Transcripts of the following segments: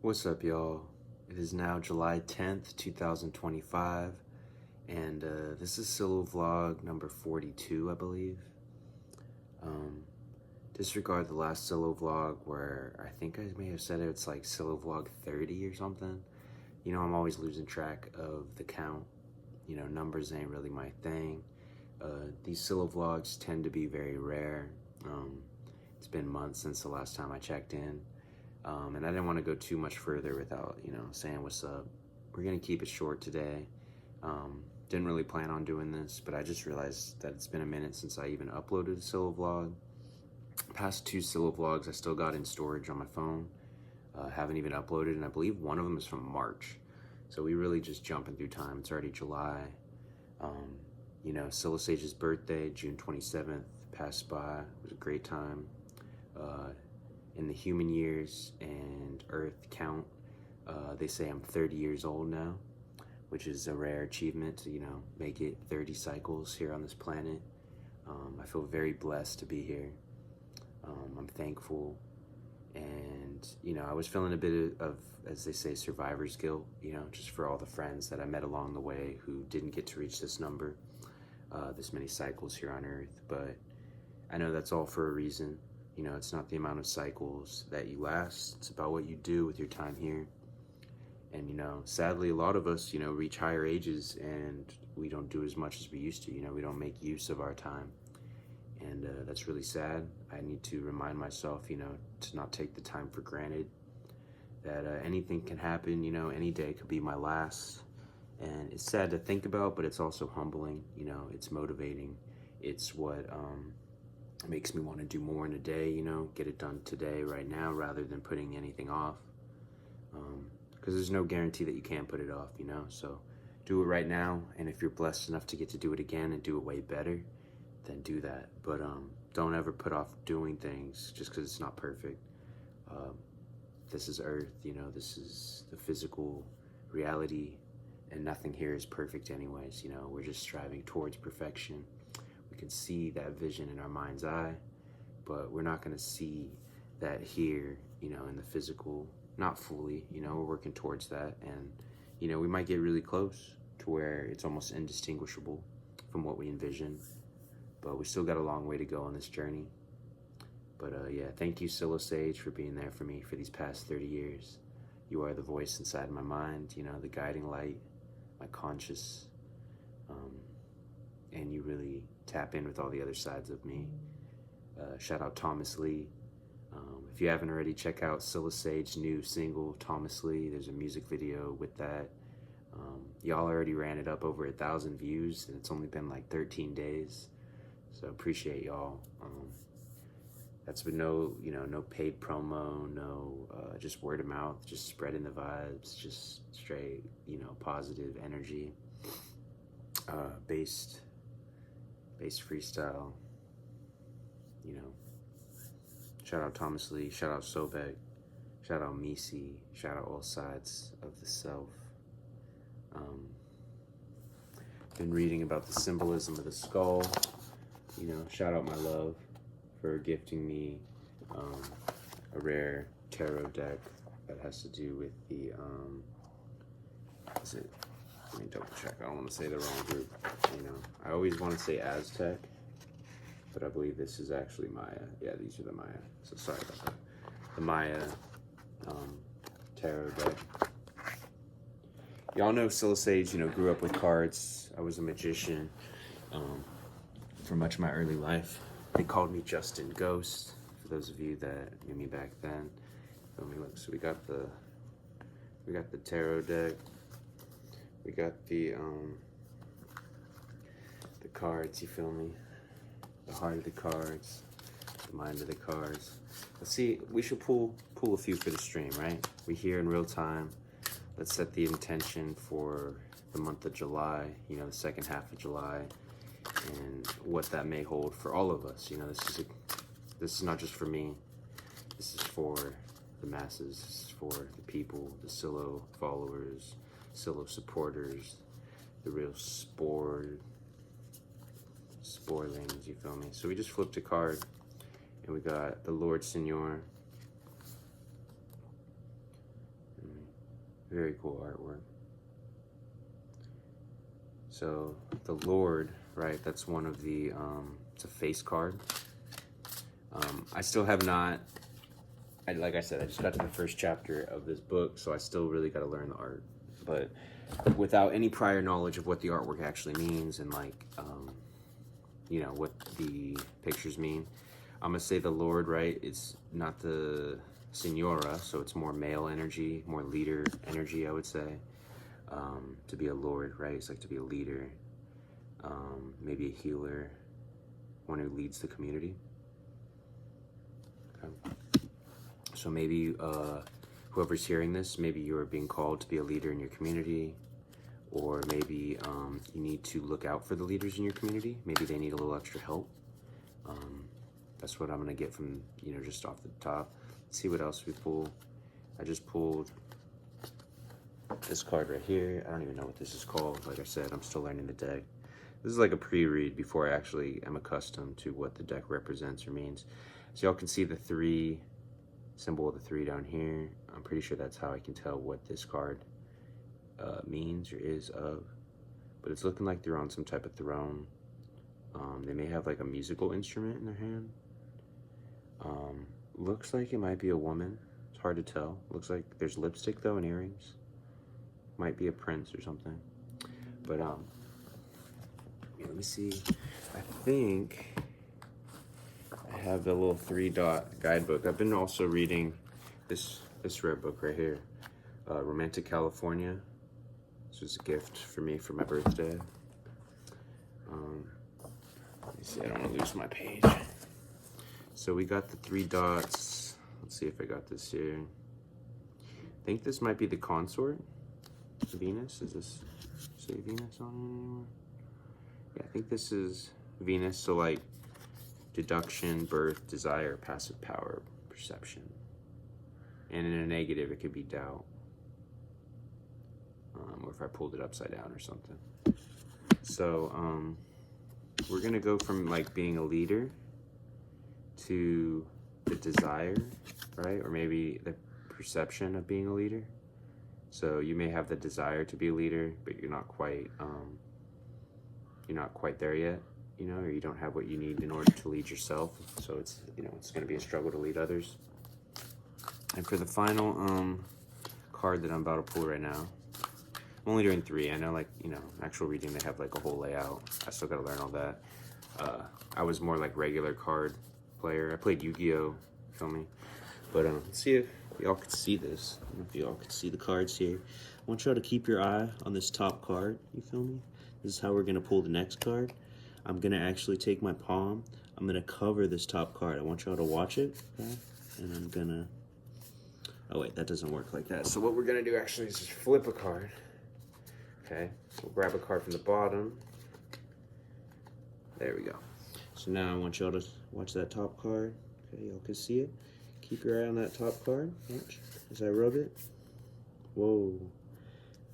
What's up, y'all? It is now July 10th, 2025, and this is PsiloVlog number 42, I believe. Disregard the last PsiloVlog where I think I may have said it's like PsiloVlog 30 or something. You know, I'm always losing track of the count. You know, numbers ain't really my thing. These PsiloVlogs tend to be very rare. It's been months since the last time I checked in. And I didn't want to go too much further without, saying what's up. We're going to keep it short today. Didn't really plan on doing this, but I just realized that it's been a minute since I even uploaded a PsiloVlog. Past two PsiloVlogs I still got in storage on my phone. Haven't even uploaded, and I believe one of them is from March. So we really just jumping through time. It's already July. PsiloSage's birthday, June 27th, passed by. It was a great time. In the human years and Earth count, they say I'm 30 years old now, which is a rare achievement to, make it 30 cycles here on this planet. I feel very blessed to be here. I'm thankful, and, I was feeling a bit of, as they say, survivor's guilt, just for all the friends that I met along the way who didn't get to reach this number, this many cycles here on Earth, but I know that's all for a reason. It's not the amount of cycles that you last, it's about what you do with your time here. And, sadly, a lot of us, reach higher ages and we don't do as much as we used to, we don't make use of our time. And that's really sad. I need to remind myself, to not take the time for granted, that anything can happen, any day could be my last. And it's sad to think about, but it's also humbling, it's motivating. It's what, it makes me want to do more in a day, get it done today, right now, rather than putting anything off. Because there's no guarantee that you can put it off, so do it right now. And if you're blessed enough to get to do it again and do it way better, then do that. But don't ever put off doing things just because it's not perfect. This is Earth, this is the physical reality, and nothing here is perfect anyways. We're just striving towards perfection. We can see that vision in our mind's eye, but we're not going to see that here, in the physical, not fully, we're working towards that. And, we might get really close to where it's almost indistinguishable from what we envision, but we still got a long way to go on this journey. But yeah, thank you, PsiloSage, for being there for me for these past 30 years. You are the voice inside my mind, the guiding light, my conscious, and you really tap in with all the other sides of me. Shout out Thomas Lee. If you haven't already, check out PsiloSage's new single, Thomas Lee. There's a music video with that. Y'all already ran it up over 1,000 views, and it's only been like 13 days. So appreciate y'all. That's been no paid promo, just word of mouth, just spreading the vibes, just straight, positive energy, based freestyle, Shout out Thomas Lee, shout out Sobek, shout out Misi, shout out all sides of the self. Been reading about the symbolism of the skull, shout out my love for gifting me a rare tarot deck that has to do with the, let me double check, I don't want to say the wrong group, I always want to say Aztec, but I believe this is actually Maya. Yeah, these are the Maya, so sorry about that. The Maya tarot deck. Y'all know PsiloSage, grew up with cards. I was a magician for much of my early life. They called me Justin Ghost, for those of you that knew me back then. Let me look. So we got the tarot deck. We got the cards, you feel me? The heart of the cards, the mind of the cards. Let's see, we should pull a few for the stream, right? We're here in real time. Let's set the intention for the month of July, the second half of July, and what that may hold for all of us. This is not just for me. This is for the masses. This is for the people, the Silo followers, Silo supporters, the real sporelings, you feel me? So we just flipped a card, and we got the Lord Señor, Very cool artwork. So the Lord, right, that's one of the, it's a face card. I still have not, like I said, I just got to the first chapter of this book, so I still really got to learn the art. But without any prior knowledge of what the artwork actually means and like, you know, what the pictures mean, I'm gonna say the Lord, right, it's not the Senora, so it's more male energy, more leader energy, I would say. To be a Lord, right, it's like to be a leader, maybe a healer, one who leads the community. Okay. So maybe whoever's hearing this, maybe you're being called to be a leader in your community, or maybe you need to look out for the leaders in your community. Maybe they need a little extra help. That's what I'm gonna get from, you know, just off the top. Let's see what else we pull. I just pulled this card right here. I don't even know what this is called. Like I said, I'm still learning the deck. This is like a pre-read before I actually am accustomed to what the deck represents or means. So y'all can see the 3 symbol of the 3 down here. I'm pretty sure that's how I can tell what this card means or is of. But it's looking like they're on some type of throne. They may have like a musical instrument in their hand. Looks like it might be a woman. It's hard to tell. Looks like there's lipstick though and earrings. Might be a prince or something. But yeah, let me see. I think I have the little 3-dot guidebook. I've been also reading this rare book right here, Romantic California. This was a gift for me for my birthday. Let me see, I don't want to lose my page. So we got the 3 dots. Let's see if I got this here. I think this might be the consort. Venus, is this, say Venus on it anymore? Yeah, I think this is Venus, so like deduction, birth, desire, passive power, perception. And in a negative, it could be doubt. Or if I pulled it upside down or something. So we're gonna go from like being a leader to the desire, right? Or maybe the perception of being a leader. So you may have the desire to be a leader, but you're not quite there yet, you know, or you don't have what you need in order to lead yourself. So it's, you know, it's going to be a struggle to lead others. And for the final card that I'm about to pull right now, I'm only doing 3. I know, like, you know, actual reading they have like a whole layout. I still got to learn all that. I was more like regular card player. I played Yu-Gi-Oh, feel me? But let's see if y'all could see this. I don't know if y'all could see the cards here. I want y'all to keep your eye on this top card, you feel me? This is how we're gonna pull the next card. I'm gonna actually take my palm, I'm gonna cover this top card. I want y'all to watch it, okay? And I'm gonna, oh wait, that doesn't work like that. So what we're gonna do actually is just flip a card, okay? So we'll grab a card from the bottom. There we go. So now I want y'all to watch that top card, okay? Y'all can see it. Keep your eye on that top card. Watch as I rub it. Whoa,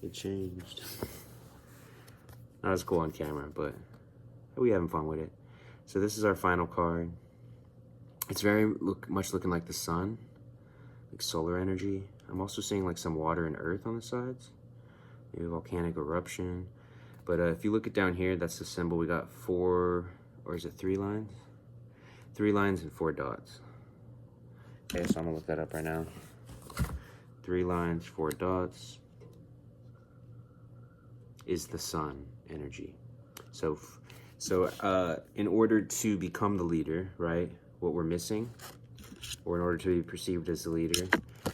it changed. Not as cool on camera, but we having fun with it. So this is our final card. It's very much looking like the sun, like solar energy. I'm also seeing like some water and earth on the sides, maybe volcanic eruption. But if you look at down here, that's the symbol. We got 4, or is it 3 lines? 3 lines and 4 dots. Okay, so I'm gonna look that up right now. 3 lines, 4 dots is the sun energy. So in order to become the leader, right, what we're missing, or in order to be perceived as the leader,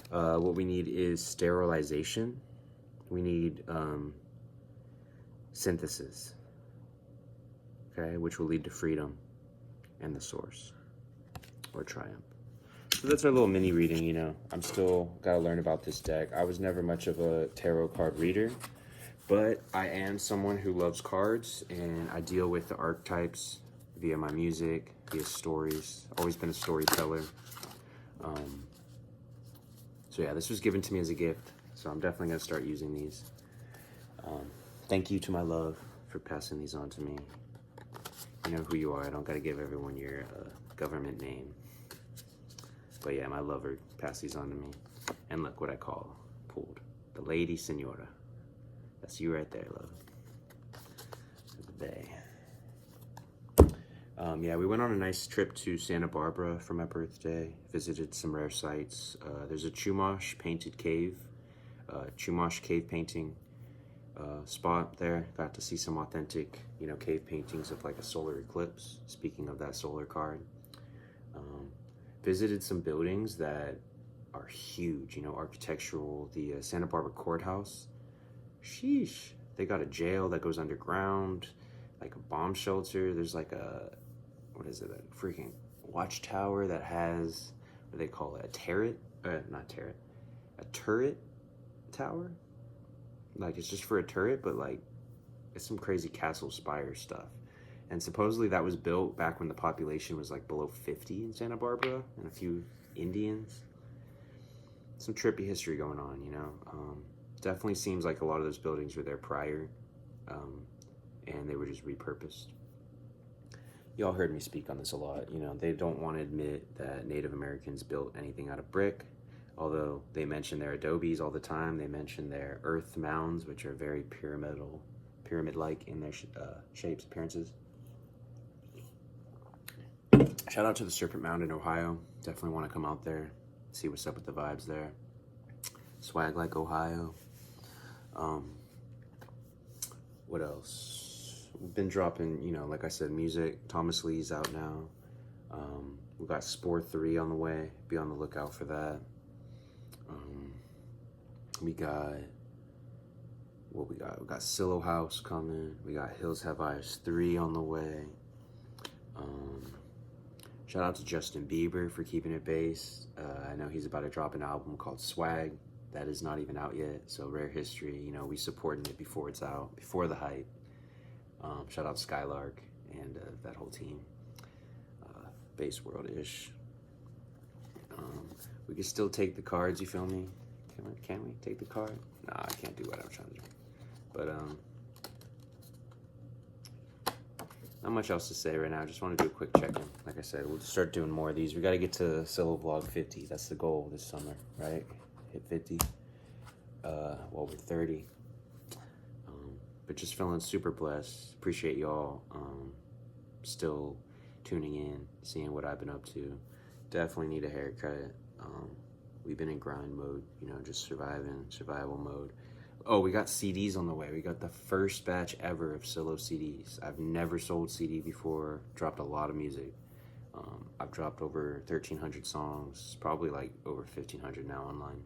what we need is sterilization. We need synthesis, okay, which will lead to freedom and the source, or triumph. So that's our little mini reading, you know. I'm still gotta learn about this deck. I was never much of a tarot card reader, but I am someone who loves cards, and I deal with the archetypes via my music, via stories. Always been a storyteller. So yeah, this was given to me as a gift, so I'm definitely gonna start using these. Thank you to my love for passing these on to me. You know who you are. I don't gotta give everyone your government name. But yeah, my lover passed these on to me. And look what I call pulled. The lady senora. That's you right there, love. The bay. Yeah, we went on a nice trip to Santa Barbara for my birthday. Visited some rare sites. There's a Chumash painted cave. Chumash cave painting spot there. Got to see some authentic, you know, cave paintings of like a solar eclipse. Speaking of that solar card. Visited some buildings that are huge, you know, architectural. The Santa Barbara courthouse. Sheesh. They got a jail that goes underground, like a bomb shelter. There's like a, what is it, a freaking watchtower that has, what do they call it, a turret? Not turret. A turret tower? Like, it's just for a turret, but like, it's some crazy castle spire stuff. And supposedly that was built back when the population was like below 50 in Santa Barbara, and a few Indians. Some trippy history going on, you know. Definitely seems like a lot of those buildings were there prior, and they were just repurposed. Y'all heard me speak on this a lot. You know, they don't want to admit that Native Americans built anything out of brick, although they mention their adobes all the time. They mention their earth mounds, which are very pyramid-like in their shapes, appearances. Shout out to the Serpent Mound in Ohio. Definitely want to come out there, see what's up with the vibes there. Swag like Ohio. What else? We've been dropping, you know, like I said, music. Thomas Lee's out now. We got SPORE 3 on the way. Be on the lookout for that. We got, what we got? We got SILOHOUSE coming. We got Hills Have Eyes 3 on the way. Shout out to Justin Bieber for keeping it based. I know he's about to drop an album called Swag. That is not even out yet, so rare history. You know, we supporting it before it's out, before the hype. Shout out SKYLRK and that whole team. BASEDWORLD-ish. We can still take the cards, you feel me? Can we take the card? Nah, I can't do what I'm trying to do. But, not much else to say right now. I just want to do a quick check-in. Like I said, we'll start doing more of these. We got to get to PsiloVlog 50. That's the goal this summer, right? Hit 50. Well, we're 30. But just feeling super blessed. Appreciate y'all still tuning in, seeing what I've been up to. Definitely need a haircut. We've been in grind mode, you know, just survival mode. Oh, we got CDs on the way. We got the first batch ever of Silo CDs. I've never sold CD before. Dropped a lot of music. I've dropped over 1,300 songs, probably like over 1,500 now online.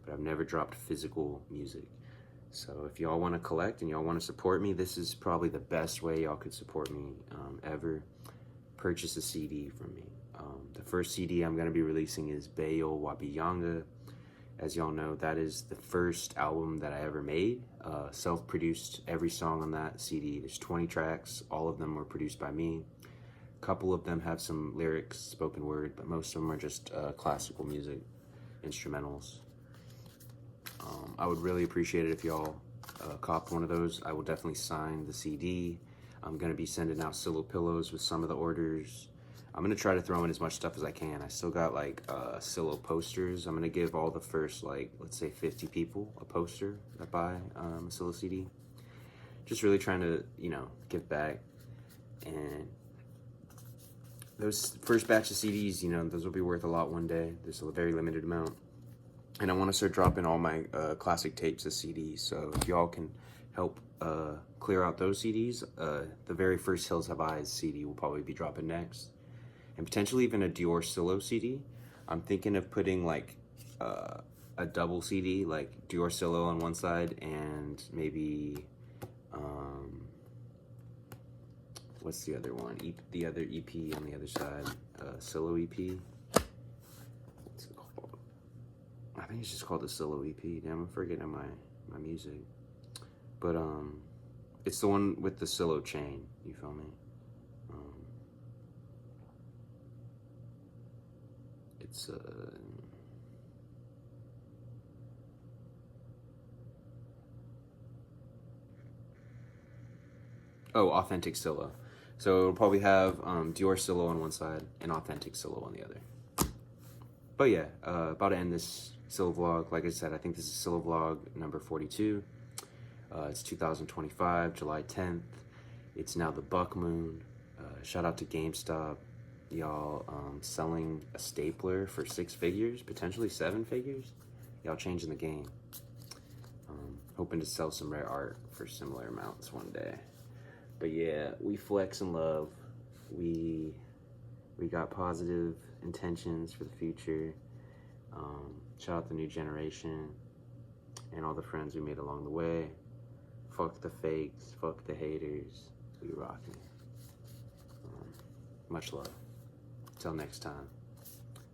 But I've never dropped physical music. So if y'all want to collect and y'all want to support me, this is probably the best way y'all could support me ever. Purchase a CD from me. The first CD I'm going to be releasing is BEYUL, WAPIJANGA. As y'all know, that is the first album that I ever made. Self-produced every song on that CD. There's 20 tracks. All of them were produced by me. A couple of them have some lyrics, spoken word, but most of them are just classical music, instrumentals. I would really appreciate it if y'all cop one of those. I will definitely sign the CD. I'm going to be sending out Silo pillows with some of the orders. I'm going to try to throw in as much stuff as I can. I still got like Silo posters. I'm going to give all the first, like, let's say 50 people a poster that buy a Silo CD. Just really trying to, you know, give back. And those first batch of CDs, you know, those will be worth a lot one day. There's a very limited amount. And I want to start dropping all my classic tapes as CDs. So if y'all can help clear out those CDs, the very first Hills Have Eyes CD will probably be dropping next. And potentially even a Dior Silo CD. I'm thinking of putting like a double CD, like Dior Silo on one side and maybe, what's the other one? The other EP on the other side, Silo EP. What's it called? I think it's just called the Silo EP. Damn, I'm forgetting my music. But it's the one with the Silo chain, you feel me? It's oh, Authentic Silo. So it'll probably have Dior Silo on one side and Authentic Silo on the other. But yeah, about to end this PsiloVlog. Like I said, I think this is PsiloVlog number 42. It's 2025, July 10th. It's now the buck moon. Shout out to GameStop. Y'all selling a stapler for 6 figures, potentially 7 figures. Y'all changing the game. Hoping to sell some rare art for similar amounts one day. But yeah, we flex and love. We got positive intentions for the future. Shout out the new generation and all the friends we made along the way. Fuck the fakes, fuck the haters. We rocking. Much love. Till next time,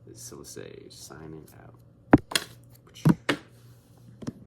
this is PsiloSage signing out.